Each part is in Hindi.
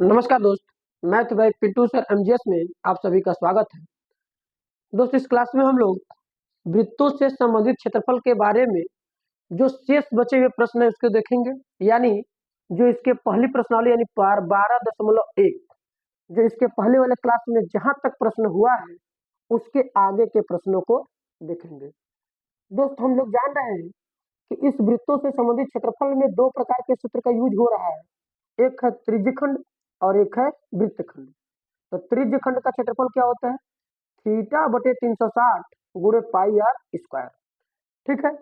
नमस्कार दोस्त, math bye Pintu sir MGS में आप सभी का स्वागत है। दोस्त इस क्लास में हम लोग वृत्तों से संबंधित क्षेत्रफल के बारे में जो शेष बचे हुए प्रश्न है उसको देखेंगे, यानी जो इसके पहली प्रश्नावली यानी 12.1 जो इसके पहले वाले क्लास में जहां तक प्रश्न हुआ है उसके आगे के प्रश्नों को देखेंगे। दोस्त हम लोग जान रहे हैं कि इस वृत्तों से संबंधित क्षेत्रफल में दो प्रकार के सूत्र का यूज हो रहा है, एक है त्रिज्यखंड और एक है वृत्तखंड। तो त्रिज्यखंड का क्षेत्रफल क्या होता है? थीटा बटे 360 गुणे पाई आर स्क्वायर। ठीक है,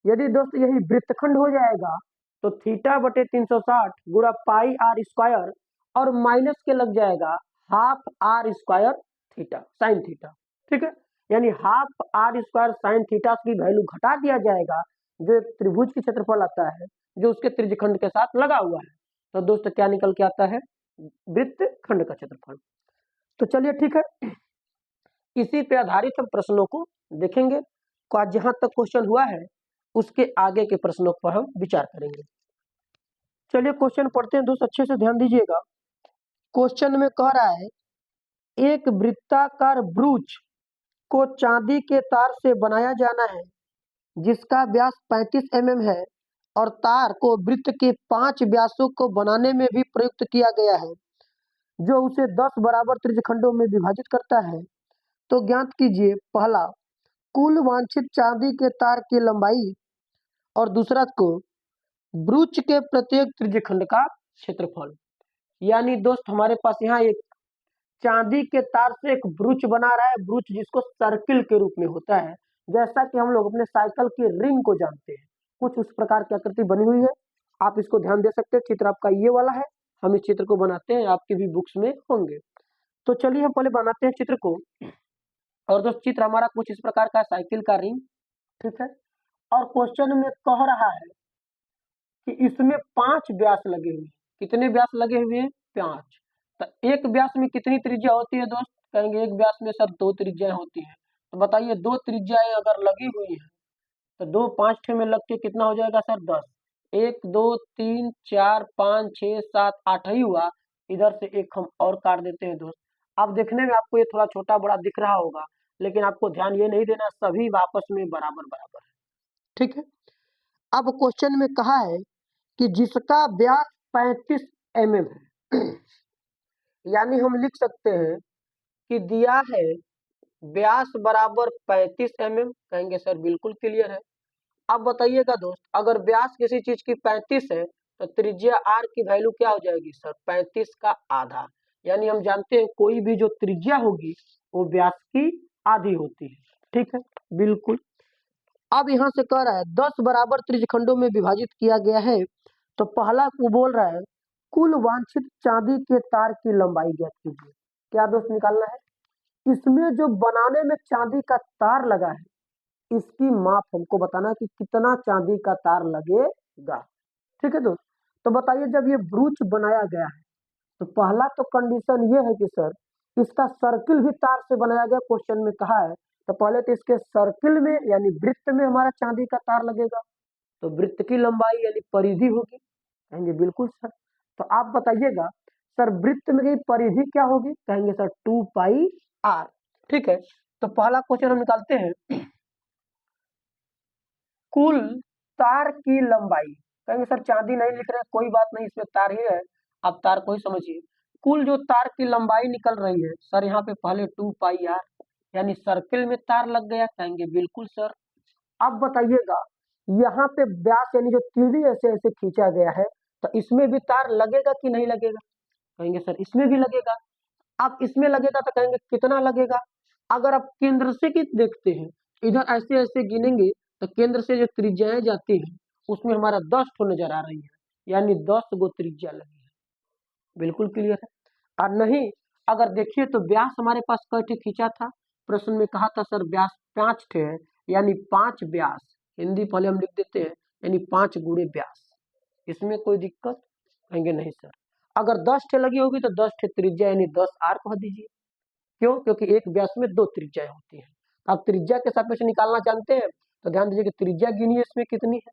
यदि दोस्त यही वृत्तखंड हो जाएगा तो थीटा बटे 360 गुणा पाई आर स्क्वायर और माइनस के लग जाएगा half are square theta sine theta. ठीक है, यानी half are square sine theta की वैल्यू घटा दिया जाएगा जो एक त्रिभुज की क्षेत्रफल आता है जो उसके त्रिज्यखंड के साथ लगा हुआ है। तो दोस्त क्या निकल के आता है? वृत्तखंड का क्षेत्रफल। तो चलिए ठीक है, इसी पे आधारित हम प्रश्नों को देखेंगे। आज जहां तक क्वेश्चन हुआ है उसके आगे के प्रश्नों पर हम विचार करेंगे। चलिए क्वेश्चन पढ़ते हैं दोस्त, अच्छे से ध्यान दीजिएगा। क्वेश्चन में कह रहा है एक वृत्ताकार ब्रूच को चांदी के तार से बनाया जाना है जिसका व्यास 35 mm है और तार को वृत्त के 5 व्यासों को बनाने में भी प्रयुक्त किया गया है जो उसे 10 बराबर त्रिज्यखंडों में विभाजित करता है। तो ज्ञात कीजिए पहला कुल वांछित चांदी के तार की लंबाई और दूसरा को ब्रूच के प्रत्येक त्रिज्यखंड का क्षेत्रफल। यानी दोस्त हमारे पास यहाँ एक चांदी के तार से एक ब्रूच बना रहा है, ब्रूच जिसको सर्किल के रूप में होता है, जैसा कि हम लोग अपने साइकिल की रिंग को जानते हैं, कुछ उस प्रकार की आकृति बनी हुई है। आप इसको ध्यान दे सकते हैं, चित्र आपका ये वाला है, हम इस चित्र को बनाते हैं, आपकी भी बुक्स में होंगे। तो चलिए हम पहले बनाते हैं चित्र को। और दोस्त चित्र हमारा कुछ इस प्रकार का साइकिल का रिंग, ठीक है। और क्वेश्चन में कह रहा है कि इसमें 5 व्यास लगे हुए हैं। कितने व्यास लगे हुए हैं? 5। तो एक व्यास में कितनी त्रिज्या होती है दोस्त? कहेंगे एक व्यास में सर 2 त्रिज्याएं होती हैं। तो बताइए 2 त्रिज्याएं अगर लगी हुई है तो 2 5 ठे में लग के कितना हो जाएगा सर? 10। 1 2 3 4 5 6 7 8 ही हुआ। इधर से एक हम और काट देते हैं दोस्त। अब देखने में आपको ये थोड़ा छोटा बड़ा दिख रहा होगा, लेकिन आपको ध्यान ये नहीं देना, सभी आपस में बराबर बराबर है। ठीक है, अब क्वेश्चन में कहा है कि जिसका व्यास 35 mm है यानी हम लिख सकते हैं कि दिया है व्यास बराबर 35 mm। कहेंगे सर बिल्कुल क्लियर है। अब बताइएगा दोस्त, अगर व्यास किसी चीज की 35 है तो त्रिज्या r की वैल्यू क्या हो जाएगी सर? 35 का आधा। यानी हम जानते हैं कोई भी जो त्रिज्या होगी वो व्यास की आधी होती है। ठीक है, बिल्कुल। अब यहाँ से कह रहा है 10 बराबर त्रिज्यखंडों में विभाजित किया गया है। तो पहला को बोल रहा है कुल वांछित चांदी के तार की लंबाई ज्ञात कीजिए। क्या दोस्त निकालना है? इसमें जो बनाने में चांदी का तार लगा है इसकी माप हमको बताना है कि कितना चांदी का तार लगेगा। ठीक है दोस्त, तो बताइए जब ये ब्रूच बनाया गया है तो पहला तो कंडीशन ये है कि सर इसका सर्किल भी तार से बनाया गया, क्वेश्चन में कहा है। तो पहले तो इसके सर्किल में यानी वृत्त में हमारा चांदी का तार लगेगा, तो वृत्त की लंबाई यानी परिधि होगी। कहेंगे बिल्कुल सर। तो आप बताइएगा सर वृत्त में की परिधि क्या होगी? कहेंगे सर 2 पाई आर। ठीक है, तो पहला क्वेश्चन हम निकालते हैं कुल तार की लंबाई। कहेंगे सर चांदी नहीं लिख रहे, कोई बात नहीं, इसमें तार ही है, आप तार को ही समझिए। कुल जो तार की लंबाई निकल रही है सर यहाँ पे पहले 2 पाई आर, यानी सर्किल में तार लग गया। कहेंगे बिल्कुल सर। अब बताइएगा यहाँ पे व्यास यानी जो तीली ऐसे ऐसे खींचा गया है तो इसमें भी तार लगेगा कि नहीं लगेगा? कहेंगे सर इसमें भी लगेगा। अब इसमें लगेगा तो कहेंगे कितना लगेगा? अगर आप केंद्र से की देखते हैं, इधर ऐसे ऐसे गिनेंगे तो केंद्र से जो त्रिज्याएं जाती हैं उसमें हमारा 10 ठो नजर आ रही है, यानी 10 गो त्रिज्या लगी है। बिल्कुल क्लियर है। और नहीं, अगर देखिए तो व्यास हमारे पास कै ठे खींचा था? प्रश्न में कहा था सर व्यास 5 ठे है, यानी 5 व्यास। हिंदी पहले हम लिख देते हैं, यानी 5 गुणे व्यास। इसमें कोई दिक्कत? कहेंगे नहीं सर। अगर 10 ठे लगी होगी तो 10 ठे त्रिज्या यानी 10 आर कह दीजिए। क्यों? क्योंकि एक व्यास में 2 त्रिज्याएं होती हैं। आप त्रिज्या के सापेक्ष निकालना जानते हैं तो ध्यान दीजिए कि त्रिज्या गिनिए इसमें कितनी है,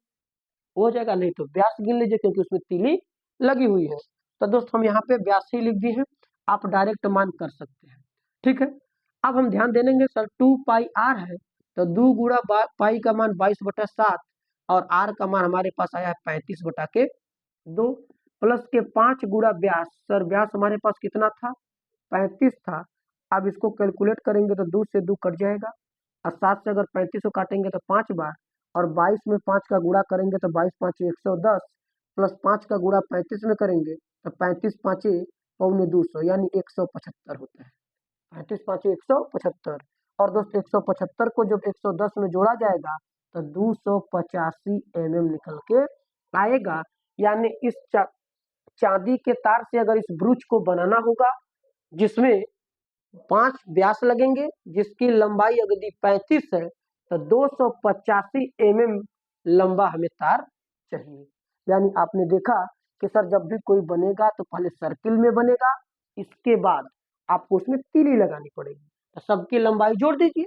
हो जाएगा। नहीं तो व्यास गिन लीजिए क्योंकि उसमें तीली लगी हुई है। तो दोस्त हम यहाँ पे 82 लिख दिए हैं, आप डायरेक्ट मान कर सकते हैं। ठीक है, अब हम ध्यान दे देंगे सर 2 पाई आर है, तो 2 गुणा पाई का मान 22/7 और आर का मान हमारे पास आया है 35/2 प्लस के 5 गुणा व्यास। सर व्यास हमारे पास कितना था, 35 था। अब इसको कैलकुलेट करेंगे तो 2 से 2 कट जाएगा और 7 से अगर 35 को काटेंगे तो 5 बार और 22 में 5 का गुणा करेंगे तो 22 5 110 प्लस 5 का गुणा 35 में करेंगे तो 35 5 पौने 200 यानी 175 होता है। 35 5 175 और दोस्त 175 को जब 110 में जोड़ा जाएगा तो 285 निकल के आएगा। यानी इस चांदी के तार से अगर इस ब्रूच को बनाना होगा जिसमें 5 व्यास लगेंगे, जिसकी लंबाई यदि 35 है तो 285 लंबा हमें तार चाहिए। यानी आपने देखा कि सर जब भी कोई बनेगा तो पहले सर्किल में बनेगा, इसके बाद आपको उसमें तीली लगानी पड़ेगी। तो सबकी लंबाई जोड़ दीजिए,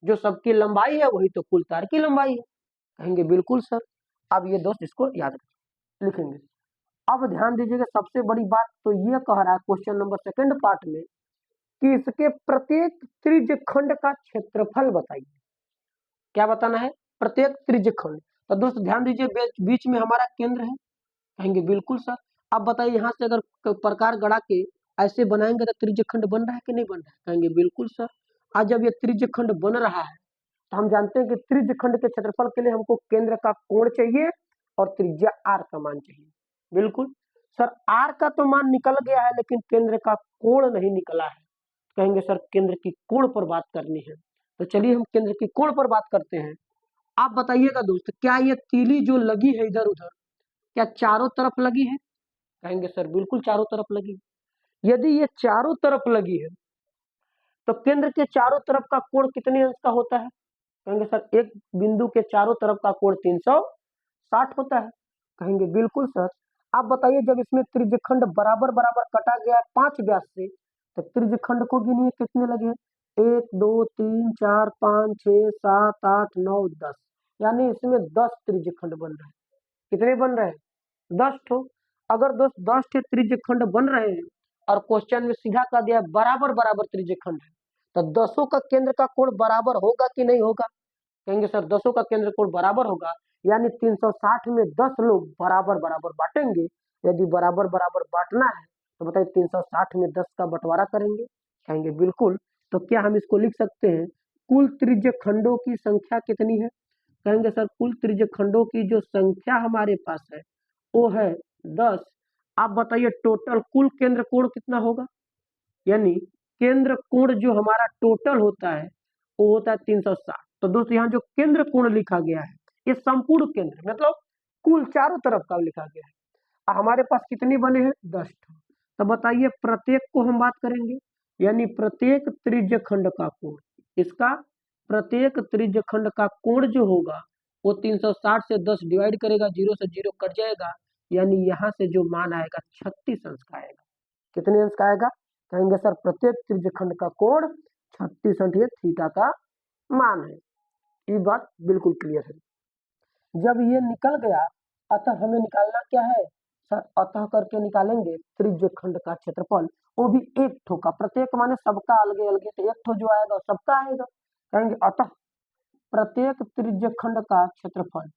जो सबकी लंबाई है वही तो कुल तार की लंबाई है। कहेंगे बिल्कुल सर। अब ये दोस्त इसको याद लिखेंगे। अब ध्यान दीजिएगा, सबसे बड़ी बात तो ये कह रहा है क्वेश्चन नंबर सेकंड पार्ट में कि इसके प्रत्येक त्रिज्यखंड का क्षेत्रफल बताइए। क्या बताना है, प्रत्येक त्रिज्यखंड। तो दोस्त ध्यान दीजिए, बीच में हमारा केंद्र है। कहेंगे बिल्कुल सर। अब बताइए यहाँ से अगर प्रकार गढ़ा के ऐसे बनाएंगे तो त्रिज्यखंड बन रहा है कि नहीं बन रहा है। कहेंगे बिल्कुल सर। आज जब ये त्रिज्यखंड बन रहा है तो हम जानते हैं कि त्रिज्यखंड के क्षेत्रफल के लिए हमको केंद्र का कोण चाहिए और त्रिज्या आर का मान चाहिए। बिल्कुल सर, आर का तो मान निकल गया है लेकिन केंद्र का कोण नहीं निकला है। कहेंगे सर केंद्र की कोण पर बात करनी है, तो चलिए हम केंद्र की कोण पर बात करते हैं। आप बताइएगा दोस्त, क्या ये तीली जो लगी है इधर उधर क्या चारों तरफ लगी है। कहेंगे सर बिल्कुल चारों तरफ लगी। यदि ये चारों तरफ लगी है तो केंद्र के चारों तरफ का कोण कितने अंश का होता है। कहेंगे सर एक बिंदु के चारों तरफ का कोण 360 होता है। कहेंगे बिल्कुल सर। आप बताइए, जब इसमें त्रिज्यखंड बराबर बराबर कटा गया 5 व्यास से तो त्रिज्यखंड को गिनिए कितने लगे, 1 2 3 4 5 6 7 8 9 10, यानी इसमें 10 त्रिज्यखंड बन रहे हैं। कितने बन रहे हैं, 10 ठो। अगर दोस्त 10 ठे त्रिज्यखंड बन रहे हैं और क्वेश्चन में सीधा कर दिया बराबर बराबर त्रिज्यखंड है तो 10 का केंद्र का कोण बराबर होगा कि नहीं होगा। कहेंगे सर 10 का केंद्र कोण बराबर होगा, यानी 360 में 10 लोग बराबर बराबर बांटेंगे। यदि बराबर बराबर बांटना है तो बताइए 360 में 10 का बंटवारा करेंगे। कहेंगे बिल्कुल। तो क्या हम इसको लिख सकते हैं, कुल त्रिज्यखंडों की संख्या कितनी है। कहेंगे सर कुल त्रिज्यखंडों की जो संख्या हमारे पास है वो है 10। आप बताइए टोटल कुल केंद्र कोण कितना होगा, यानी केंद्र कोण जो हमारा टोटल होता है वो होता है 360। तो दोस्तों यहाँ जो केंद्र कोण लिखा गया है ये संपूर्ण केंद्र मतलब कुल चारों तरफ का लिखा गया है। और हमारे पास कितने बने हैं, 10। तो बताइए प्रत्येक को हम बात करेंगे, यानी प्रत्येक त्रिज्यखंड का कोण, इसका प्रत्येक त्रिज्यखंड का कोण जो होगा वो 360 से 10 डिवाइड करेगा, 0 से 0 कट जाएगा, यानी यहाँ से जो मान आएगा 36 अंश का आएगा। कितने अंश का आएगा। कहेंगे सर प्रत्येक त्रिज्यखंड का कोण 36 अंश ये थीटा का मान है। ये बात बिल्कुल क्लियर है। जब ये निकल गया अतः हमें निकालना क्या है सर, अतः करके निकालेंगे त्रिज्यखंड का क्षेत्रफल, वो भी एक ठो का। प्रत्येक माने सबका अलगे अलगे, तो एक ठो जो आएगा सबका आएगा। कहेंगे अतः प्रत्येक त्रिज्यखंड का क्षेत्रफल,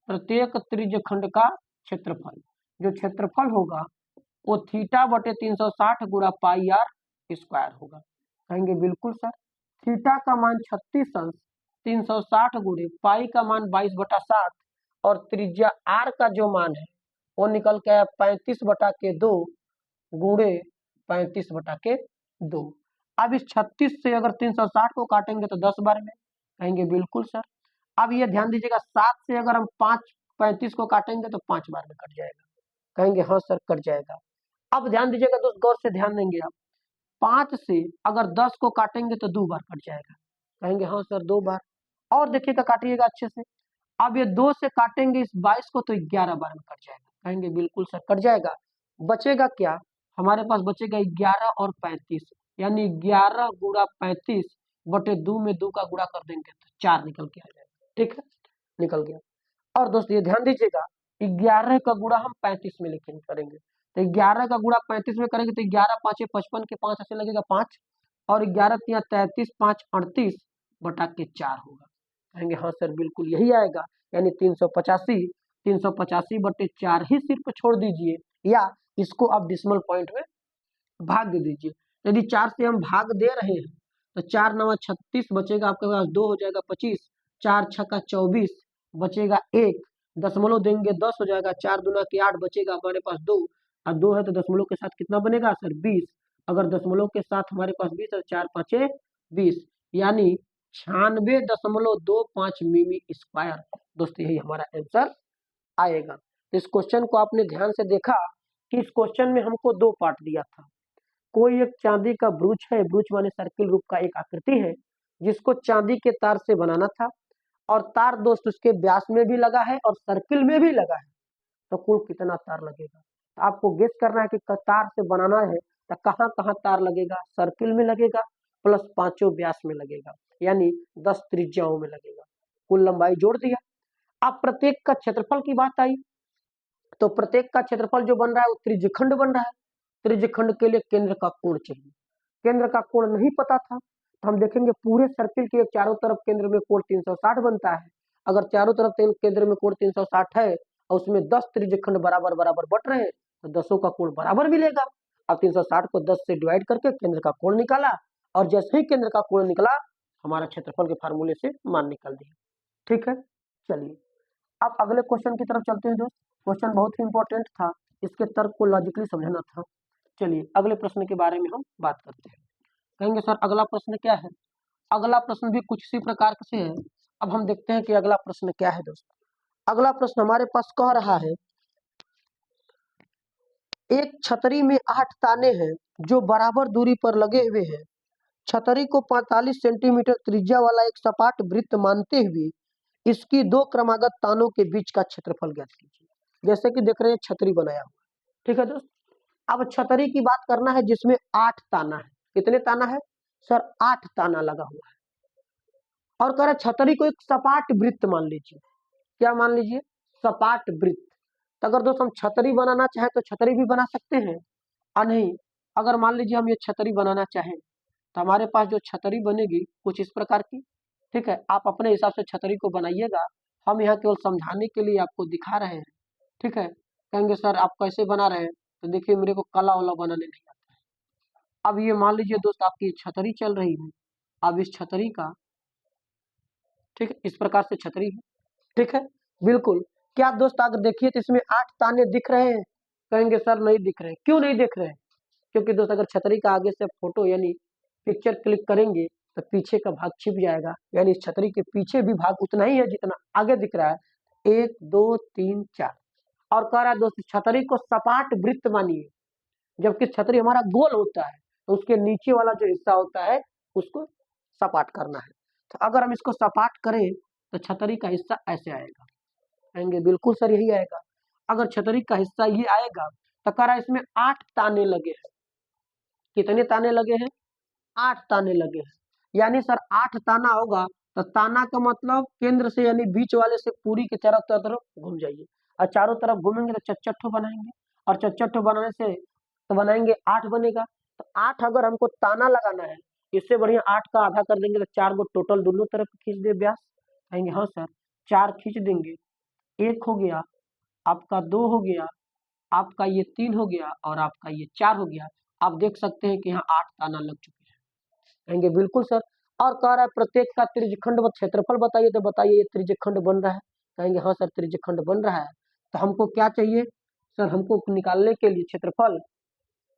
प्रत्येक त्रिज्यखंड का क्षेत्रफल, जो क्षेत्रफल होगा वो थीटा बटे 360 गुणा पाई आर स्क्वायर होगा। कहेंगे बिल्कुल सर। थीटा का मान 36 अंश 360 गुणे पाई का मान 22/7 और त्रिज्या आर का जो मान है वो निकल के आया 35/2 गुणे 35/2। अब इस 36 से अगर 360 को काटेंगे तो 10 बार में। कहेंगे बिल्कुल सर। अब ये ध्यान दीजिएगा 7 से अगर हम 35 को काटेंगे तो 5 बार में कट जाएगा। कहेंगे हाँ सर कट जाएगा। अब ध्यान दीजिएगा दोस्त, गौर से ध्यान देंगे आप, 5 से अगर 10 को काटेंगे तो 2 बार कट जाएगा। कहेंगे हाँ सर 2 बार। और देखिएगा काटिएगा अच्छे से, अब ये 2 से काटेंगे इस 22 को तो 11 बार में कट जाएगा। कहेंगे बिल्कुल सर कट जाएगा। बचेगा क्या, हमारे पास बचेगा 11 और 35, यानी 11 गुणा 35 बटे 2 में 2 का गुणा कर देंगे तो 4 निकल के आ जाएगा। ठीक है, निकल गया। और दोस्त ये ध्यान दीजिएगा 11 का गुणा हम 35 में लिखेंगे करेंगे तो 11 का गुणा 35 में करेंगे तो 11 5 55 के 5 ऐसे लगेगा 5, और 11 3 33 5 38 बटा के 4 होगा। कहेंगे हाँ सर बिल्कुल यही आएगा, यानी 385 बटे 4 ही सिर्फ छोड़ दीजिए, या इसको आप डिसिमल पॉइंट में भाग दे दीजिए। यदि 4 से हम भाग दे रहे हैं तो 4 9 36 बचेगा आपके पास, 2 हो जाएगा 25, 4 6 24 बचेगा 1, दशमलव देंगे 10 हो जाएगा, 4 दूना के 8 बचेगा हमारे पास 2, और 2 है तो दशमलव के साथ कितना बनेगा सर 20, अगर दशमलव के साथ हमारे पास 20 है, 4 5 20, यानी 96.25 मिमी स्क्वायर। दोस्तों यही हमारा आंसर आएगा। इस क्वेश्चन को आपने ध्यान से देखा कि इस क्वेश्चन में हमको 2 पार्ट दिया था। कोई एक चांदी का ब्रूच है, ब्रूच माने सर्किल रूप का एक आकृति है, जिसको चांदी के तार से बनाना था, और तार दोस्त उसके व्यास में भी लगा है और सर्किल में भी लगा है, तो कुल कितना तार लगेगा। तो आपको गेस करना है कि तार से बनाना है तो कहाँ कहाँ तार लगेगा, सर्किल में लगेगा प्लस 5 व्यास में लगेगा, यानी 10 त्रिज्याओं में लगेगा। कुल लंबाई जोड़ दिया। अब प्रत्येक का क्षेत्रफल की बात आई, तो प्रत्येक का क्षेत्रफल जो बन रहा है वो त्रिज्यखंड बन रहा है। त्रिज्यखंड के लिए केंद्र का कोण चाहिए, केंद्र का कोण नहीं पता था, तो हम देखेंगे पूरे सर्किल के चारों तरफ केंद्र में कोण 360 बनता है। अगर चारों तरफ केंद्र में कोण 360 है और उसमें 10 त्रिज्यखंड बराबर बराबर बट रहे हैं, तो 10 का कोण बराबर मिलेगा। अब 360 को 10 से डिवाइड करके केंद्र का कोण निकाला, और जैसे ही केंद्र का कोण निकला हमारा क्षेत्रफल के फार्मूले से मान निकल दिया। ठीक है, चलिए अब अगले क्वेश्चन की तरफ चलते हैं दोस्त। क्वेश्चन बहुत ही इंपॉर्टेंट था, इसके तर्क को लॉजिकली समझना था। चलिए अगले प्रश्न के बारे में हम बात करते हैं। कहेंगे सर अगला प्रश्न क्या है। अगला प्रश्न भी कुछ इसी प्रकार से है। अब हम देखते हैं कि अगला प्रश्न क्या है दोस्त। अगला प्रश्न हमारे पास कह रहा है, एक छतरी में 8 ताने हैं जो बराबर दूरी पर लगे हुए हैं। छतरी को 45 सेंटीमीटर त्रिज्या वाला एक सपाट वृत्त मानते हुए इसकी 2 क्रमागत तानों के बीच का क्षेत्रफल ज्ञात कीजिए। जैसे कि देख रहे हैं छतरी बनाया हुआ, ठीक है दोस्त। अब छतरी की बात करना है जिसमें 8 ताना है। कितने ताना है सर, 8 ताना लगा हुआ है, और कह रहे छतरी को एक सपाट वृत्त मान लीजिए। क्या मान लीजिए, सपाट वृत्त। तो अगर दोस्त हम छतरी बनाना चाहें तो छतरी भी बना सकते हैं, और नहीं अगर मान लीजिए हम ये छतरी बनाना चाहें तो हमारे पास जो छतरी बनेगी कुछ इस प्रकार की। ठीक है, आप अपने हिसाब से छतरी को बनाइएगा, हम यहाँ केवल समझाने के लिए आपको दिखा रहे हैं। ठीक है, कहेंगे सर आप कैसे बना रहे हैं, तो देखिए मेरे को कला वाला बनाने नहीं आता है। अब ये मान लीजिए दोस्त आपकी छतरी चल रही है, अब इस छतरी का, ठीक है, इस प्रकार से छतरी है। ठीक है, बिल्कुल। क्या दोस्त अगर देखिए तो इसमें 8 ताने दिख रहे हैं, कहेंगे सर नहीं दिख रहे। क्यों नहीं दिख रहे हैं, क्योंकि दोस्त अगर छतरी का आगे से फोटो यानी पिक्चर क्लिक करेंगे तो पीछे का भाग छिप जाएगा, यानी इस छतरी के पीछे भी भाग उतना ही है जितना आगे दिख रहा है। 1 2 3 4। और कह रहा है दोस्त छतरी को सपाट वृत्त मानिए, जबकि छतरी हमारा गोल होता है तो उसके नीचे वाला जो हिस्सा होता है उसको सपाट करना है। तो अगर हम इसको सपाट करें तो छतरी का हिस्सा ऐसे आएगा, कहेंगे बिल्कुल सर यही आएगा। अगर छतरी का हिस्सा ये आएगा तो कह रहा है इसमें 8 ताने लगे हैं। कितने ताने लगे हैं, 8 ताने लगे हैं, यानी सर 8 ताना होगा तो ताना का मतलब केंद्र से यानी बीच वाले से पूरी की तरफ घूम जाइए, और चारों तरफ घूमेंगे तो चच्चठो बनाएंगे, और चच्चठो बनाने से तो बनाएंगे 8 बनेगा। तो 8 अगर हमको ताना लगाना है, इससे बढ़िया 8 का आधा कर देंगे तो 4 गो टोटल दोनों तरफ खींच दे व्यास। कहेंगे हाँ सर, 4 खींच देंगे, 1 हो गया, आपका 2 हो गया, आपका ये 3 हो गया, और आपका ये 4 हो गया। आप देख सकते हैं कि यहाँ 8 ताना लग चुके हैं। कहेंगे बिल्कुल सर। और कह रहा है प्रत्येक का त्रिज्यखंड व क्षेत्रफल बताइए, तो बताइए ये त्रिज्यखंड बन रहा है। कहेंगे हाँ सर त्रिज्यखंड बन रहा है। तो हमको क्या चाहिए सर, हमको निकालने के लिए क्षेत्रफल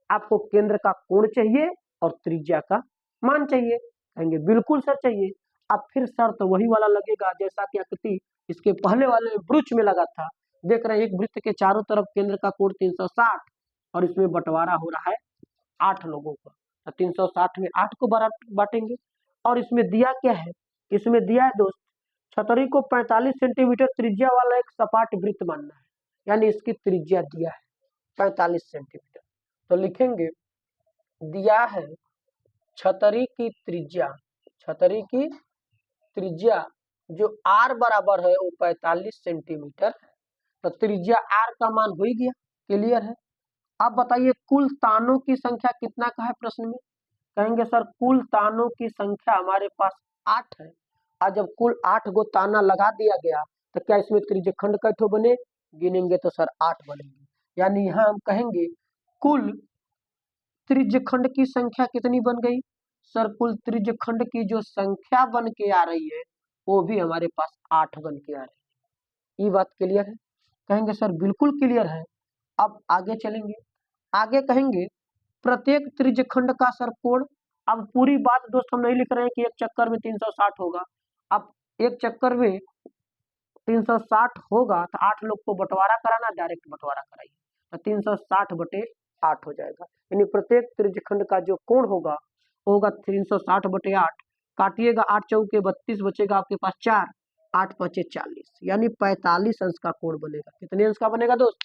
आपको केंद्र का कोण चाहिए और त्रिज्या का मान चाहिए। कहेंगे बिल्कुल सर चाहिए। अब फिर शर्त वही वाला लगेगा जैसा कि आकृति इसके पहले वाले वृक्ष में लगा था। देख रहे हैं एक वृत्त के चारों तरफ केंद्र का कोण 360, और इसमें बंटवारा हो रहा है 8 लोगों का, तो 360 में 8 को बांटेंगे। और इसमें दिया क्या है, इसमें दिया है दोस्त छतरी को 45 सेंटीमीटर त्रिज्या वाला एक सपाट वृत्त मानना है, यानी इसकी त्रिज्या दिया है 45 सेंटीमीटर। तो लिखेंगे दिया है छतरी की त्रिज्या, छतरी की त्रिज्या जो r बराबर है वो 45 सेंटीमीटर है। तो त्रिज्या r का मान हो ही गया, क्लियर है। आप बताइए कुल तानों की संख्या कितना का है प्रश्न में? कहेंगे सर कुल तानों की संख्या हमारे पास 8 है। और जब कुल 8 गो ताना लगा दिया गया तो क्या इसमें त्रिज्यखंड कै ठो बने? गिनेंगे तो सर 8 बनेंगे। यानी यहाँ हम कहेंगे कुल त्रिज्यखंड की संख्या कितनी बन गई? सर कुल त्रिज्यखंड की जो संख्या बन के आ रही है वो भी हमारे पास 8 बन के आ रही है। ये बात क्लियर है? कहेंगे सर बिल्कुल क्लियर है। अब आगे चलेंगे, आगे कहेंगे प्रत्येक त्रिज्यखंड का सर कोण। अब पूरी बात दोस्त हम नहीं लिख रहे हैं कि एक चक्कर में 360 होगा। अब एक चक्कर में 360 होगा तो 8 लोग को बंटवारा कराना, डायरेक्ट बंटवारा कराइए तो 360/8 हो जाएगा। यानी प्रत्येक त्रिज्यखंड का जो कोण होगा वो होगा 360/8। काटिएगा 8 चौके 32, बचेगा आपके पास 4, 8 5 40, यानी 45 अंश का कोण बनेगा। कितने अंश का बनेगा दोस्त?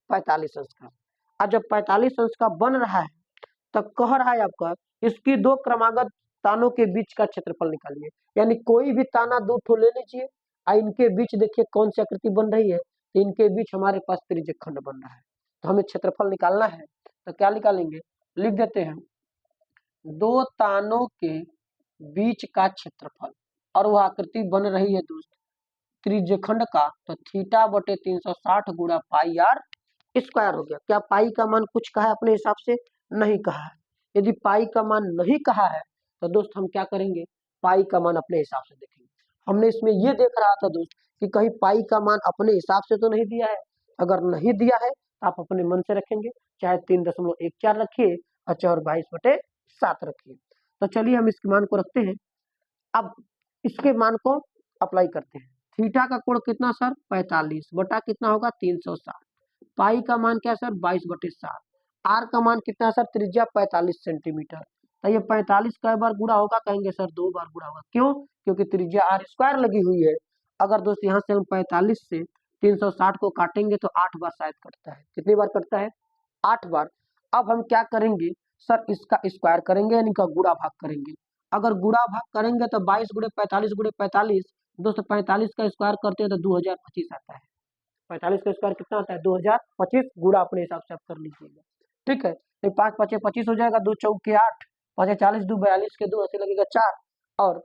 45 अंश का। और जब 45 अंश का बन रहा है तो कह रहा है आपका इसकी दो क्रमागत तानों के बीच का क्षेत्रफल निकालिए। यानी कोई भी ताना दो ठो ले लीजिए और इनके बीच देखिए कौन सी आकृति बन रही है, तो इनके बीच हमारे पास त्रिज्यखंड बन रहा है। तो हमें क्षेत्रफल निकालना है तो क्या निकालेंगे? लिख देते हैं दो तानों के बीच का क्षेत्रफल, और वह आकृति बन रही है दोस्त त्रिज्यखंड का, तो θ/360 गुणा पाई आर स्क्वायर हो गया। क्या पाई का मान कुछ कहा है अपने हिसाब से? नहीं कहा है। यदि पाई का मान नहीं कहा है तो दोस्त हम क्या करेंगे? पाई का मान अपने हिसाब से देखेंगे। हमने इसमें ये देख रहा था दोस्त कि कहीं पाई का मान अपने हिसाब से तो नहीं दिया है। अगर नहीं दिया है तो आप अपने मन से रखेंगे, चाहे 3.14 रखिए और चाहे 22/7 रखिए। तो चलिए हम इसके मान को रखते हैं। अब इसके मान को अप्लाई करते हैं। थीटा का कोण कितना सर? 45 बटा कितना होगा? 360। पाई का मान क्या सर? 22/7। आर का मान कितना सर? त्रिज्या 45 सेंटीमीटर। तो ये 45 कई बार गुणा होगा? कहेंगे सर 2 बार गुणा होगा। क्यों? क्योंकि त्रिज्या आर स्क्वायर लगी हुई है। अगर दोस्त यहाँ से हम 45 से 360 को काटेंगे तो 8 बार शायद कटता है। कितनी बार कटता है? 8 बार। अब हम क्या करेंगे सर? इसका स्क्वायर करेंगे यानी का गुणा भाग करेंगे। अगर गुणा भाग करेंगे तो 22 गुणे 45 गुणे 45, दोस्तों 45 का स्क्वायर करते हैं तो 2025 आता है। 45 का स्क्वायर कितना आता है? 2025 गुणा अपने हिसाब से आप कर लीजिएगा। ठीक है, तो 5 5 25 हो जाएगा, 2 चौके 8, 5 40, 2 42 के 2 ऐसे लगेगा 4, और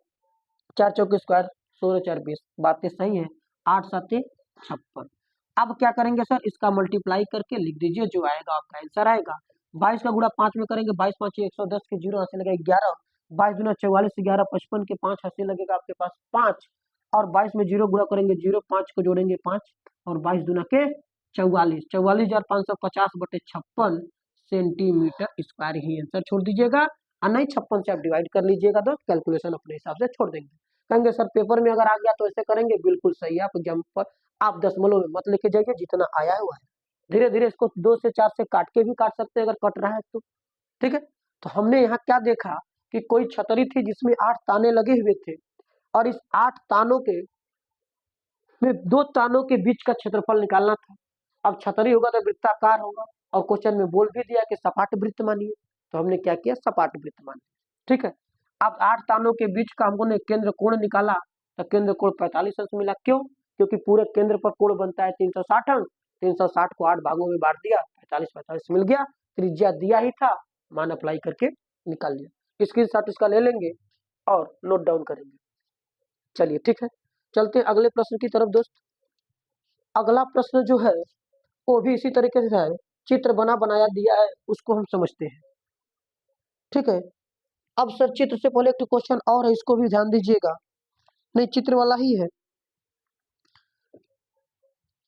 4 चौके स्क्वायर 16 4 20। बातें सही है। 8 7 56। अब क्या करेंगे सर? इसका मल्टीप्लाई करके लिख दीजिए, जो आएगा आपका आंसर आएगा। 22 का गुणा 5 में करेंगे, 22 5 110 के 0 ऐसे लगेगा 11, 22 दूना 44, 11 55 के 5 ऐसे लगेगा आपके पास 5, और 22 में 0 गुणा करेंगे 0, 5 को जोड़ेंगे 5, और 22 दूना के 44, 44,550/56 सेंटीमीटर स्क्वायर ही आंसर छोड़ दीजिएगा। और नहीं 56 से आप डिवाइड कर लीजिएगा दोस्त, कैलकुलेशन अपने हिसाब से छोड़ देंगे। कहेंगे सर पेपर में अगर आ गया तो ऐसे करेंगे, बिल्कुल सही है। आप एग्जाम पर आप दशमलव में मत लेके जाइए, जितना आया हुआ है धीरे धीरे इसको 2 से 4 से काट के भी काट सकते हैं अगर कट रहा है तो। ठीक है, तो हमने यहाँ क्या देखा कि कोई छतरी थी जिसमें 8 ताने लगे हुए थे, और इस 8 तानों के में 2 तानों के बीच का क्षेत्रफल निकालना था। अब छतरी होगा तो वृत्ताकार होगा, और क्वेश्चन में बोल भी दिया कि सपाट वृत्त मानिए, तो हमने क्या किया? सपाट वृत्त मान लिया। ठीक है, अब 8 तानों के बीच का हमने केंद्र कोण निकाला, तो केंद्र कोण 45 अंश मिला। क्यों? क्योंकि पूरे केंद्र पर कोण बनता है 360 अंश। 360 को 8 भागों में बांट दिया, 45 45 मिल गया। त्रिज्या दिया ही था, मान अप्लाई करके निकाल लिया। स्क्रीनशॉट इसका ले लेंगे और नोट डाउन करेंगे। चलिए ठीक है, चलते हैं अगले प्रश्न की तरफ दोस्त। अगला प्रश्न जो है वो भी इसी तरीके से है, चित्र बना बनाया दिया है, उसको हम समझते हैं। ठीक है, अब सर चित्र से पहले एक क्वेश्चन और है, इसको भी ध्यान दीजिएगा। नहीं, चित्र वाला ही है।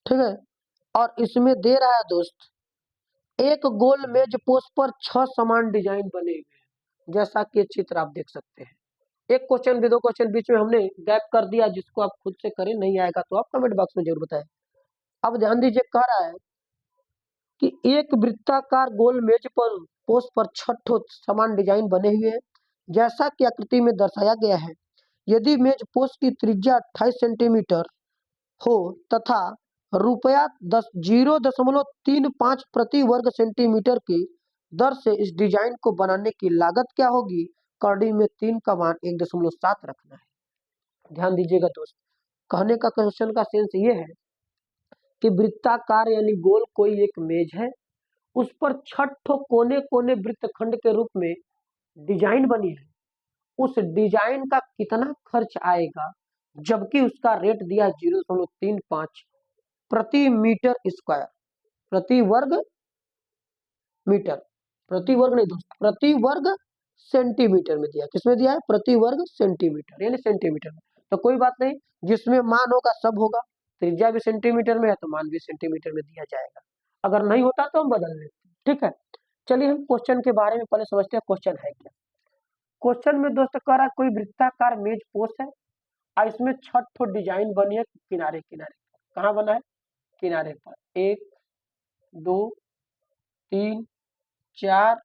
ठीक है, और इसमें दे रहा है दोस्त एक गोल मेज पोस्ट पर 6 समान डिजाइन बने हुए हैं, जैसा कि चित्र आप देख सकते हैं। एक क्वेश्चन भी 2 क्वेश्चन बीच में हमने गैप कर दिया, जिसको आप खुद से करें, नहीं आएगा तो आप कमेंट बॉक्स में जरूर बताएं। अब ध्यान दीजिए, कह रहा है कि एक वृत्ताकार गोल मेज पर पोस्ट पर 6 समान डिजाइन बने हुए हैं, जैसा कि आकृति में दर्शाया गया है। यदि मेज पोस्ट की त्रिज्या 28 सेंटीमीटर हो तथा रुपया 0.35 प्रति वर्ग सेंटीमीटर की दर से इस डिजाइन को बनाने की लागत क्या होगी? करड़ी में 3 का मान 1.7 रखना है। ध्यान दीजिएगा दोस्त, कहने का क्वेश्चन का सेंस ये है कि वृत्ताकार यानी गोल कोई एक मेज है, उस पर 6 ठो कोने कोने वृत्तखंड के रूप में डिजाइन बनी है, उस डिजाइन का कितना खर्च आएगा, जबकि उसका रेट दिया 0.35 प्रति मीटर स्क्वायर, प्रति वर्ग मीटर, प्रति वर्ग नहीं दोस्त, प्रति वर्ग सेंटीमीटर में दिया। किसमें दिया है? प्रति वर्ग सेंटीमीटर, यानी सेंटीमीटर में। तो कोई बात नहीं, जिसमें मान होगा सब होगा। त्रिज्या भी सेंटीमीटर में है तो मान भी सेंटीमीटर में दिया जाएगा। अगर नहीं होता तो हम बदल लेते हैं, ठीक है। चलिए हम क्वेश्चन के बारे में पहले समझते हैं, क्वेश्चन है क्या। क्वेश्चन में दोस्त कह रहा है कोई वृत्ताकार मेज पोस्ट है और इसमें 6 ठो डिजाइन बनी है किनारे किनारे। कहाँ बना है? किनारे पर 1 2 3 4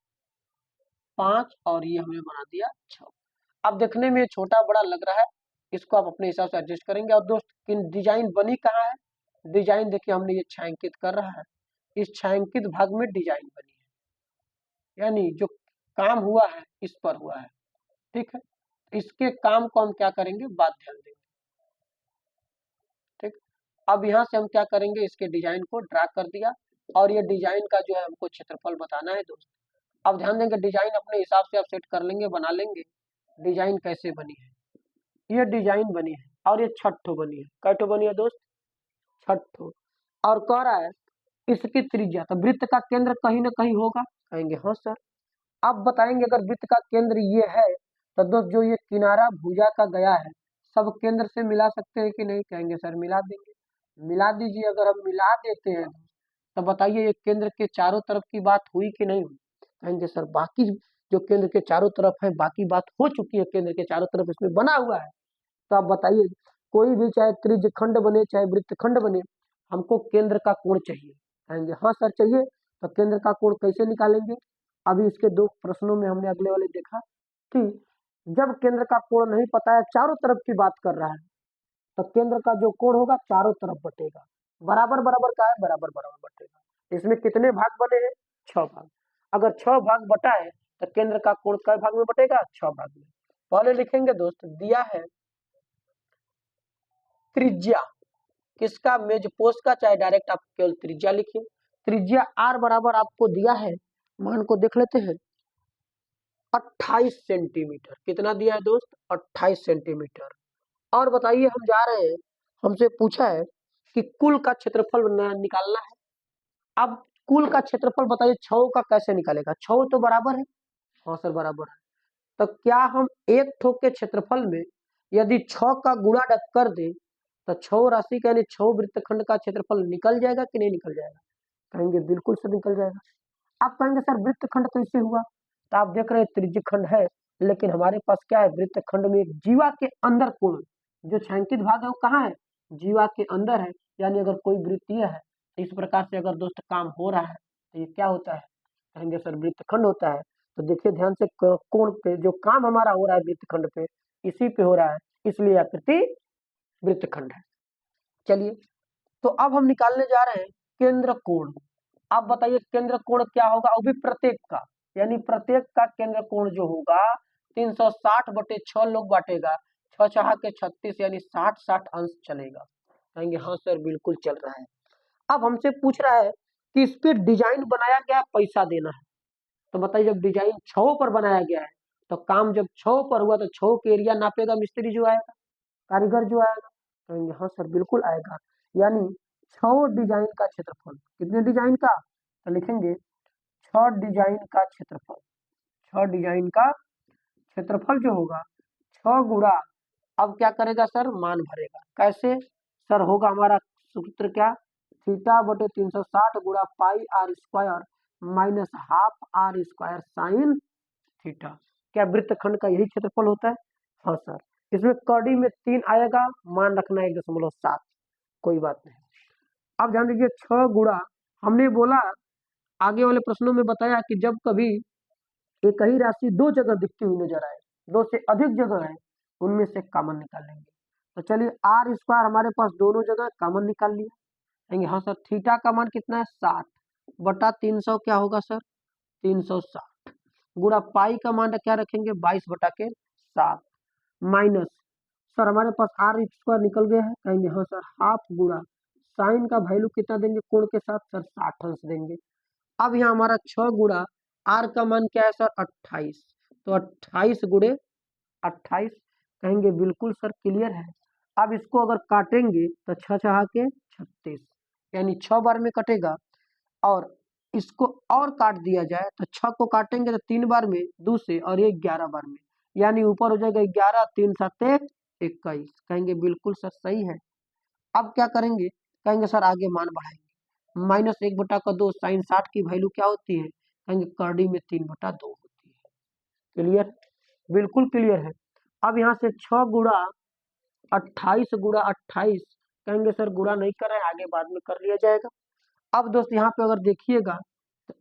5 और ये हमने बना दिया 6। अब देखने में छोटा बड़ा लग रहा है, इसको आप अपने हिसाब से एडजस्ट करेंगे। और दोस्त किन डिजाइन बनी कहाँ है? डिजाइन देखिए हमने ये छायांकित कर रहा है, इस छायांकित भाग में डिजाइन बनी है, यानी जो काम हुआ है इस पर हुआ है, ठीक है। इसके काम को हम क्या करेंगे, बात ध्यान देंगे, ठीक। अब यहाँ से हम क्या करेंगे, इसके डिजाइन को ड्रा कर दिया और ये डिजाइन का जो है हमको क्षेत्रफल बताना है दोस्त। अब ध्यान देंगे, डिजाइन अपने हिसाब से आप सेट कर लेंगे, बना लेंगे। डिजाइन कैसे बनी है? ये डिजाइन बनी है और ये 6 ठो बनी है। कै ठो बनी है दोस्त? 6 ठो। और कह रहा है इसकी त्रिज्या, तो वृत्त का केंद्र कहीं ना कहीं होगा, कहेंगे हाँ सर। अब बताएंगे अगर वृत्त का केंद्र ये है तो दोस्त जो ये किनारा भुजा का गया है सब केंद्र से मिला सकते हैं कि नहीं, कहेंगे सर मिला देंगे। मिला दीजिए। अगर हम मिला देते हैं तो बताइए ये केंद्र के चारों तरफ की बात हुई कि नहीं हुई, कहेंगे सर बाकी जो केंद्र के चारों तरफ है बाकी बात हो चुकी है, केंद्र के चारों तरफ इसमें बना हुआ है। तो आप बताइए कोई भी चाहे त्रिज्य खंड बने चाहे वृत्त खंड बने, हमको केंद्र का कोण चाहिए, कहेंगे हाँ सर चाहिए। तो केंद्र का कोण कैसे निकालेंगे? अभी इसके 2 प्रश्नों में हमने अगले वाले देखा कि जब केंद्र का कोण नहीं पता है, चारों तरफ की बात कर रहा है, तो केंद्र का जो कोण होगा चारों तरफ बटेगा, बराबर बराबर का है, बराबर बराबर बटेगा। इसमें कितने भाग बने हैं? 6 भाग। अगर 6 भाग बटा है तो केंद्र का कोण कै भाग में बटेगा? 6 भाग में। पहले लिखेंगे दोस्त, दिया है त्रिज्या किसका, मेज पोस्ट का, चाहे डायरेक्ट आप केवल त्रिज्या लिखिए। त्रिज्या आर बराबर आपको दिया है, मान को देख लेते हैं, 28 सेंटीमीटर। कितना दिया है दोस्त? 28 सेंटीमीटर। और बताइए हम जा रहे हैं, हमसे पूछा है कि कुल का क्षेत्रफल निकालना है। अब कुल का क्षेत्रफल बताइए 6 का कैसे निकालेगा? 6 तो बराबर है, हाँ सर बराबर है। तो क्या हम एक ठोक के क्षेत्रफल में यदि 6 का गुणा कर दें तो 6 राशि का यानी 6 वृत्तखंड का क्षेत्रफल निकल जाएगा कि नहीं निकल जाएगा? कहेंगे बिल्कुल से निकल जाएगा। आप कहेंगे सर वृत्तखंड कैसे हुआ? तो आप देख रहे हैं त्रिज्य खंड है, लेकिन हमारे पास क्या है, वृत्तखंड में एक जीवा के अंदर कोण, जो छायांकित भाग है वो कहाँ है? जीवा के अंदर है। यानी अगर कोई वृत्तीय है तो इस प्रकार से अगर दोस्त काम हो रहा है तो ये क्या होता है, कहेंगे सर वृत्तखंड होता है। तो देखिए ध्यान से, कोण पे जो काम हमारा हो रहा है वृत्तखंड पे, इसी पे हो रहा है, इसलिए आकृति वृत्तखंड है। चलिए तो अब हम निकालने जा रहे हैं केंद्र कोण। आप बताइए केंद्र कोण क्या होगा, वो भी प्रत्येक का, यानी प्रत्येक का केंद्र कोण जो होगा 360/6 लोग बांटेगा, 6 छहा के 36 यानी 60 अंश चलेगा। कहेंगे हाँ सर बिल्कुल चल रहा है। अब हमसे पूछ रहा है कि इस पे डिजाइन बनाया गया, पैसा देना है। तो बताइए जब डिजाइन 6 पर बनाया गया है तो काम जब 6 पर हुआ तो 6 के एरिया नापेगा मिस्त्री जो आएगा, कारीगर जो आएगा, कहेंगे हाँ सर बिल्कुल आएगा। यानी 6 डिजाइन का क्षेत्रफल, कितने डिजाइन का, तो लिखेंगे 6 डिजाइन का क्षेत्रफल। 6 डिजाइन का क्षेत्रफल जो होगा 6 गुणा, अब क्या करेगा सर, मान भरेगा। कैसे सर होगा, हमारा सूत्र क्या, θ/360 गुणा pi are square minus half are square sine theta. क्या वृत्तखंड का यही क्षेत्रफल होता है? हाँ सर। इसमें कड़ी में 3 आएगा, मान रखना 1.7, कोई बात नहीं। अब ध्यान दीजिए 6 गुणा, हमने बोला आगे वाले प्रश्नों में बताया कि जब कभी एक ही राशि 2 जगह दिखती हुई नजर आए, 2 से अधिक जगह है, उनमें से कॉमन निकाल लेंगे। तो चलिए आर स्क्वायर हमारे पास दोनों जगह कॉमन निकाल लिया, कहेंगे हाँ सर थीटा का मान कितना है, 60/300 क्या होगा सर, 360 गुणा पाई का मान क्या रखेंगे, 22/7 माइनस, सर हमारे पास आर स्क्वायर निकल गया है, कहेंगे हाँ सर हाफ गुणा साइन का वैल्यू कितना देंगे कोण के साथ, सर 60 अंश देंगे। अब यहाँ हमारा 6 गुणा आर का मान क्या है सर 28, तो 28 गुणे 28 कहेंगे बिल्कुल सर क्लियर है। अब इसको अगर काटेंगे तो 6 छहा के 36 यानी 6 बार में कटेगा, और इसको और काट दिया जाए तो 6 को काटेंगे तो 3 बार में 2 से, और ये 11 बार में, यानी ऊपर हो जाएगा 11 3 सत्ते 21, कहेंगे बिल्कुल सर सही है। अब क्या करेंगे, कहेंगे सर आगे मान बढ़ाएंगे, -1/2 साइन 60 की वैल्यू क्या होती है, कहेंगे करड़ी में 3/2 होती है। क्लियर, बिल्कुल क्लियर है। अब यहाँ से 6 गुणा 28 गुणा 28, कहेंगे सर गुणा नहीं कर रहे हैं, आगे बाद में कर लिया जाएगा। अब दोस्त यहाँ पे अगर देखिएगा तो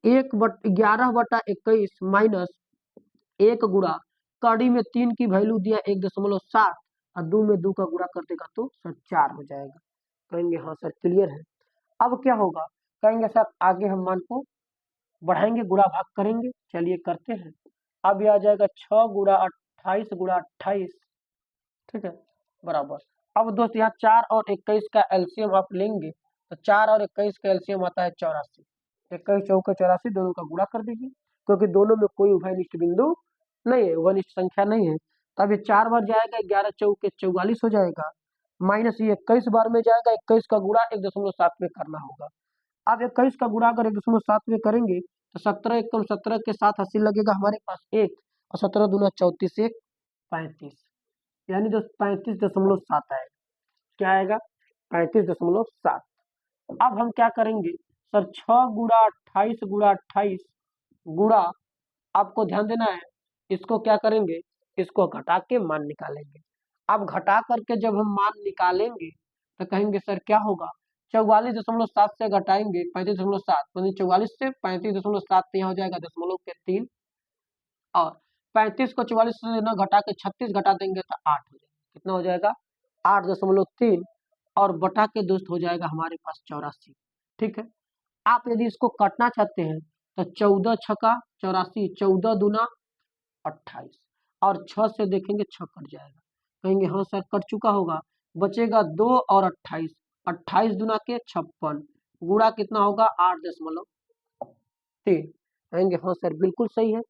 11/21 माइनस 1 गुणा कड़ी में 3 की वैल्यू दिया 1.7 और 2 में 2 का गुणा कर देगा तो सर 4 हो जाएगा, कहेंगे हाँ सर क्लियर है। अब क्या होगा, कहेंगे सर आगे हम मान को बढ़ाएंगे, गुणा भाग करेंगे, चलिए करते हैं। अब यह आ जाएगा 6 गुणा 28 गुणा 28, ठीक है, बराबर। अब दोस्त यहाँ 4 और 21 का एलसीएम आप लेंगे तो 4 और 21 का एलसीएम आता है 84, 21 चौके 84, दोनों का गुणा कर दीजिए, क्योंकि दोनों में कोई उभयनिष्ठ बिंदु नहीं है, वनिष्ठ संख्या नहीं है। तब ये 4 बार जाएगा, 11 चौके 44 हो जाएगा, माइनस ये 21 बार में जाएगा, 21 का गुणा 1.7 में करना होगा। अब 21 का गुणा अगर 1.7 में करेंगे तो 17 एकम 17 के साथ 80 लगेगा हमारे पास एक, और 17 दूना 34 एक 35, यानी दोस्त 35.7 आएगा। क्या आएगा, 35.7। अब हम क्या करेंगे सर, 6 गुणा 28 गुणा 28 गुणा, आपको ध्यान देना है, इसको क्या करेंगे, इसको घटा के मान निकालेंगे। अब घटा करके जब हम मान निकालेंगे तो कहेंगे सर क्या होगा, 44.7 से घटाएंगे 35.7, 44 से 35.7 यहाँ हो जाएगा 0.3, और 35 को 44 से ना घटा के 36 घटा देंगे तो 8 हो जाएगा, कितना हो जाएगा 8.3, और बटा के दोस्त हो जाएगा हमारे पास 84, ठीक है। आप यदि इसको काटना चाहते हैं तो 14 छका 84, 14 दूना 28, और 6 से देखेंगे 6 कट जाएगा, कहेंगे हाँ सर कट चुका होगा, बचेगा 2 और 28, 28 दूना के 56, गुणा कितना होगा 8.3, कहेंगे हाँ सर बिल्कुल सही है।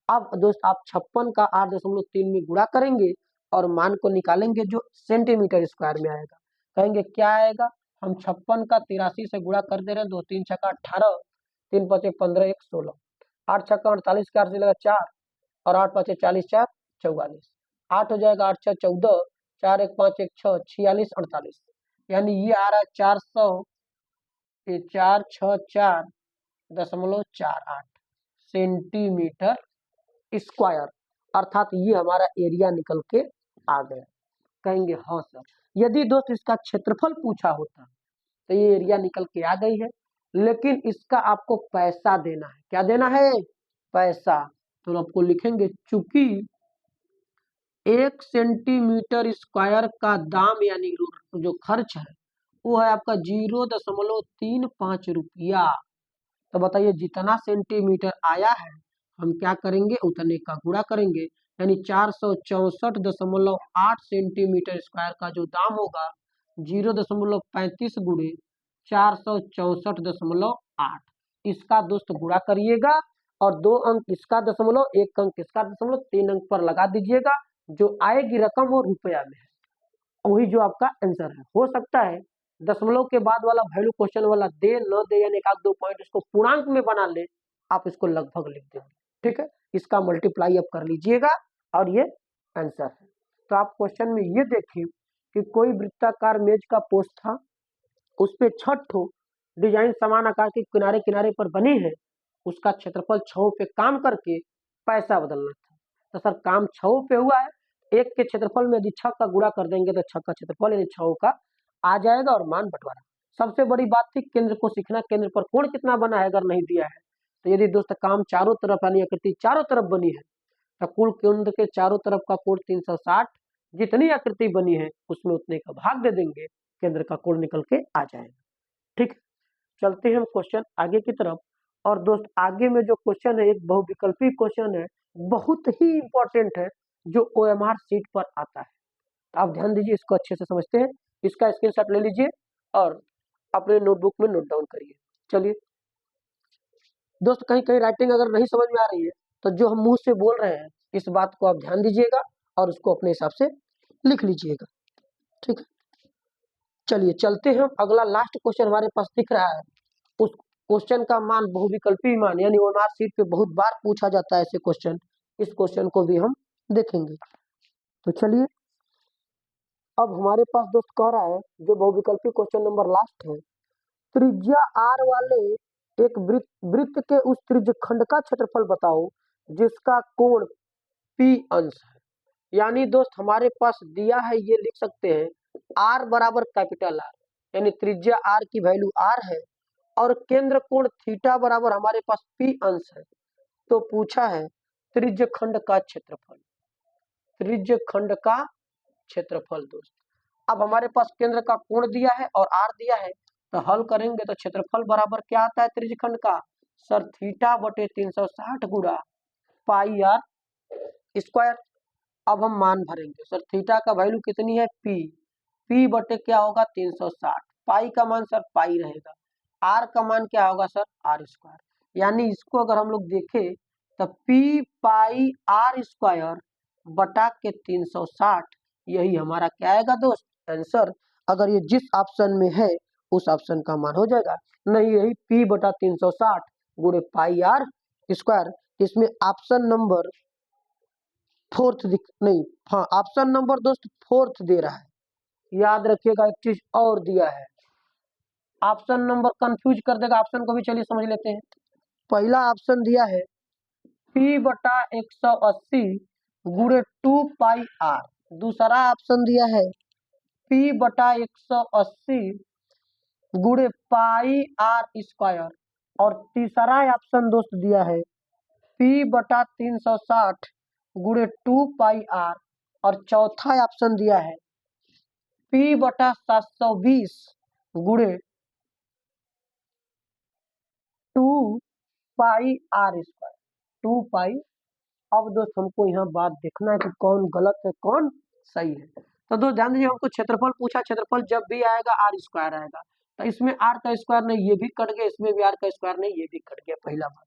अब दोस्त आप 56 का 8.3 में गुणा करेंगे और मान को निकालेंगे जो सेंटीमीटर स्क्वायर में आएगा, कहेंगे क्या आएगा, हम 56 का 83 से गुणा कर दे रहे हैं, 2 3 छक्का 18, 3 5 15 1 16, 8 छक्का 48 के 8 से लगा 4, और 8 5 40 4 44, 8 हो जाएगा 8 6 14, 4 1 5 1 6 46 48, यानी ये आ रहा है 400, ये 464.48 सेंटीमीटर स्क्वायर, अर्थात ये हमारा एरिया निकल के आ गया। कहेंगे हाँ सर, यदि दोस्त इसका क्षेत्रफल पूछा होता तो ये एरिया निकल के आ गई है, लेकिन इसका आपको पैसा देना है, क्या देना है, पैसा। तो आपको लिखेंगे चूंकि 1 सेंटीमीटर स्क्वायर का दाम यानी जो खर्च है वो है आपका 0.35 रुपया, तो बताइए जितना सेंटीमीटर आया है हम क्या करेंगे, उतने का गुणा करेंगे, यानी 464.8 सेंटीमीटर स्क्वायर का जो दाम होगा 0.35 गुणे 464.8, इसका दोस्त गुणा करिएगा, और 2 अंक इसका दशमलव, 1 अंक इसका दशमलव, 3 अंक पर लगा दीजिएगा, जो आएगी रकम वो रुपया में है, वही जो आपका आंसर है। हो सकता है दशमलव के बाद वाला वैल्यू क्वेश्चन वाला दे न दे, यानी 1-2 पॉइंट इसको पूर्णांक में बना ले, आप इसको लगभग लिख देंगे, ठीक है, इसका मल्टीप्लाई आप कर लीजिएगा और ये आंसर है। तो आप क्वेश्चन में ये देखिए कि कोई वृत्ताकार मेज का पोस्ट था, उस पे 6 ठो डिजाइन समान आकार के किनारे किनारे पर बनी है, उसका क्षेत्रफल 6 पे काम करके पैसा बदलना था। तो सर काम 6 पे हुआ है, एक के क्षेत्रफल में यदि 6 का गुणा कर देंगे तो 6 का क्षेत्रफल यानी 6 का आ जाएगा, और मान बंटवारा। सबसे बड़ी बात थी केंद्र को सीखना, केंद्र पर कोण कितना बना है अगर नहीं दिया है तो, यदि दोस्त काम चारों तरफ यानी आकृति चारों तरफ बनी है तो कुल केंद्र के चारों तरफ का कोण 360, जितनी आकृति बनी है उसमें उतने का भाग दे देंगे, केंद्र का कोण निकल के आ जाएगा, ठीक। चलते हैं हम क्वेश्चन आगे की तरफ, और दोस्त आगे में जो क्वेश्चन है एक बहुविकल्पी क्वेश्चन है, बहुत ही इंपॉर्टेंट है, जो OMR सीट पर आता है, तो आप ध्यान दीजिए, इसको अच्छे से समझते हैं, इसका स्क्रीनशॉट ले लीजिए और अपने नोटबुक में नोट डाउन करिए। चलिए दोस्त कहीं कहीं राइटिंग अगर नहीं समझ में आ रही है तो जो हम मुंह से बोल रहे हैं इस बात को आप ध्यान दीजिएगा और उसको अपने हिसाब से लिख लीजिएगा। ठीक है, चलिए चलते हैं। अगला लास्ट क्वेश्चन हमारे पास दिख रहा है। उस क्वेश्चन का मान बहुविकल्पी मान, यानी ओएमआर शीट पे बहुत बार पूछा जाता है ऐसे क्वेश्चन। इस क्वेश्चन को भी हम देखेंगे। तो चलिए, अब हमारे पास दोस्त कह रहा है जो बहुविकल्पी क्वेश्चन नंबर लास्ट है, त्रिज्या r वाले एक वृत्त के उस त्रिज्यखंड का क्षेत्रफल बताओ जिसका कोण p अंश है। यानी दोस्त हमारे पास दिया है, ये लिख सकते हैं r बराबर कैपिटल R, यानी त्रिज्या r की वैल्यू r है और केंद्र कोण थीटा बराबर हमारे पास p अंश है। तो पूछा है त्रिज्यखंड का क्षेत्रफल, त्रिज्यखंड का क्षेत्रफल। दोस्त अब हमारे पास केंद्र का कोण दिया है और r दिया है, तो हल करेंगे तो क्षेत्रफल बराबर क्या आता है त्रिज्यखंड का, सर थीटा बटे 360 गुणा पाई r स्क्वायर। अब हम मान भरेंगे। सर थीटा का वैल्यू कितनी है p बटे क्या होगा 360, पाई का मान सर पाई रहेगा, r का मान क्या होगा सर r स्क्वायर। यानी इसको अगर हम लोग देखें तो p पाई r स्क्वायर बटा के 360, यही हमारा क्या आएगा दोस्त आंसर। अगर ये जिस ऑप्शन में है उस ऑप्शन का मान हो जाएगा, नहीं यही p बटा 360 गुणे पाई r स्क्वायर। इसमें ऑप्शन नंबर फोर्थ नहीं, हाँ ऑप्शन नंबर दोस्त फोर्थ दे रहा है। याद रखिएगा एक चीज और दिया है, ऑप्शन नंबर कंफ्यूज कर देगा ऑप्शन को भी। चलिए समझ लेते हैं। पहला ऑप्शन दिया है p बटा 180 गुणे 2 पाई r, दूसरा ऑप्शन दिया है p बटा 180 गुणे पाई r स्क्वायर, और तीसरा ऑप्शन दोस्त दिया है p बटा 360 गुणे 2 पाई r, और चौथा ऑप्शन दिया है p बटा 720 गुणे 2 पाई r स्क्वायर, 2 पाई। अब दोस्त हमको यहाँ बात देखना है कि कौन गलत है कौन सही है। तो दोस्त ध्यान दीजिए, हमको क्षेत्रफल पूछा, क्षेत्रफल जब भी आएगा r स्क्वायर आएगा, तो इसमें r का स्क्वायर नहीं, ये भी कट गया, इसमें भी r का स्क्वायर नहीं, ये भी कट गया, पहला बात।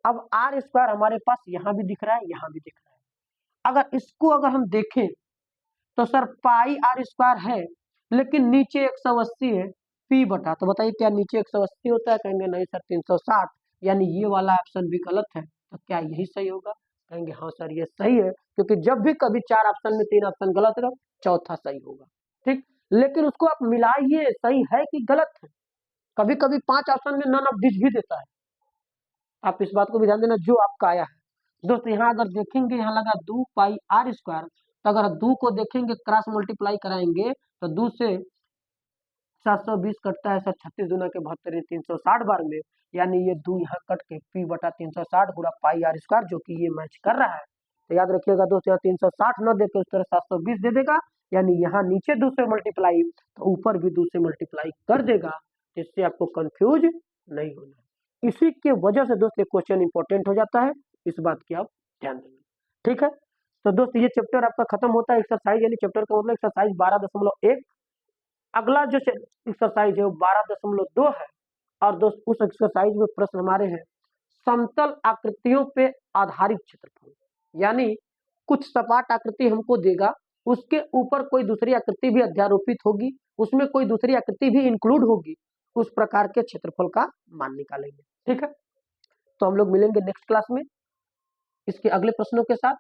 अब r स्क्वायर हमारे पास यहाँ भी दिख रहा है, यहाँ भी दिख रहा है। अगर इसको अगर हम देखें तो सर पाई r स्क्वायर है, लेकिन नीचे 180 है p बटा, तो बताइए क्या नीचे 180 होता है, कहेंगे नहीं सर 360, यानी ये वाला ऑप्शन भी गलत है। तो क्या यही सही होगा, कहेंगे हाँ सर ये सही है, क्योंकि जब भी कभी 4 ऑप्शन में 3 ऑप्शन गलत है, चौथा सही होगा। ठीक, लेकिन उसको आप मिलाइए सही है कि गलत है। कभी कभी 5 ऑप्शन में नन ऑफ दिस भी देता है, आप इस बात को भी ध्यान देना जो आपका आया है। दोस्त यहाँ अगर देखेंगे, यहाँ लगा 2 पाई r स्क्वायर, तो अगर 2 को देखेंगे क्रॉस मल्टीप्लाई कराएंगे तो 2 से 720 कटता है सर 36 दूना के 72, 360 बार में, यानी ये 2 यहाँ कट के p बटा 360 गुणा पाई r स्क्वायर, जो कि ये मैच कर रहा है। तो याद रखिएगा दोस्त, यहाँ 360 न देकर उस तरह 720 दे देगा, यानी यहाँ नीचे 2 से मल्टीप्लाई तो ऊपर भी 2 से मल्टीप्लाई कर देगा, जिससे आपको कंफ्यूज नहीं होना। इसी के वजह से दोस्त ये क्वेश्चन इंपॉर्टेंट हो जाता है, इस बात की आप ध्यान देंगे। ठीक है, तो दोस्त ये चैप्टर आपका खत्म होता है एक्सरसाइज, यानी चैप्टर का मतलब एक्सरसाइज 12.1। अगला जो एक्सरसाइज है वो 12.2 है, और दोस्त उस एक्सरसाइज में प्रश्न हमारे हैं समतल आकृतियों पे आधारित क्षेत्रफल, यानी कुछ सपाट आकृति हमको देगा, उसके ऊपर कोई दूसरी आकृति भी अध्यारोपित होगी, उसमें कोई दूसरी आकृति भी इंक्लूड होगी, उस प्रकार के क्षेत्रफल का मान निकालेंगे। ठीक है, तो हम लोग मिलेंगे नेक्स्ट क्लास में इसके अगले प्रश्नों के साथ।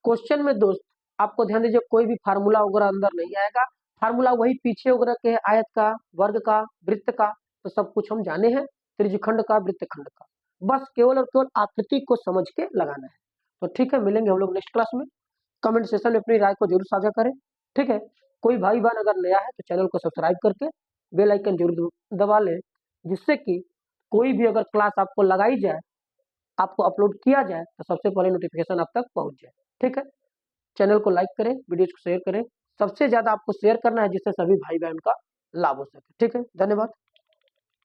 क्वेश्चन में दोस्त आपको ध्यान दीजिए, कोई भी फार्मूला वगैरह अंदर नहीं आएगा, फार्मूला वही पीछे वगैरह के आयत का, वर्ग का, वृत्त का, तो सब कुछ हम जाने हैं, त्रिज्यखंड का, वृत्तखंड का, बस केवल और केवल आकृति को समझ के लगाना है। तो ठीक है, मिलेंगे हम लोग नेक्स्ट क्लास में। कमेंट सेक्शन में अपनी राय को जरूर साझा करें। ठीक है, कोई भाई बहन अगर नया है तो चैनल को सब्सक्राइब करके बेल आइकन जरूर दबा लें, जिससे कि कोई भी अगर क्लास आपको लगाई जाए, आपको अपलोड किया जाए, तो सबसे पहले नोटिफिकेशन आप तक पहुंच जाए। ठीक है, चैनल को लाइक करें, वीडियो को शेयर करें, सबसे ज्यादा आपको शेयर करना है जिससे सभी भाई बहन का लाभ हो सके। ठीक है, धन्यवाद।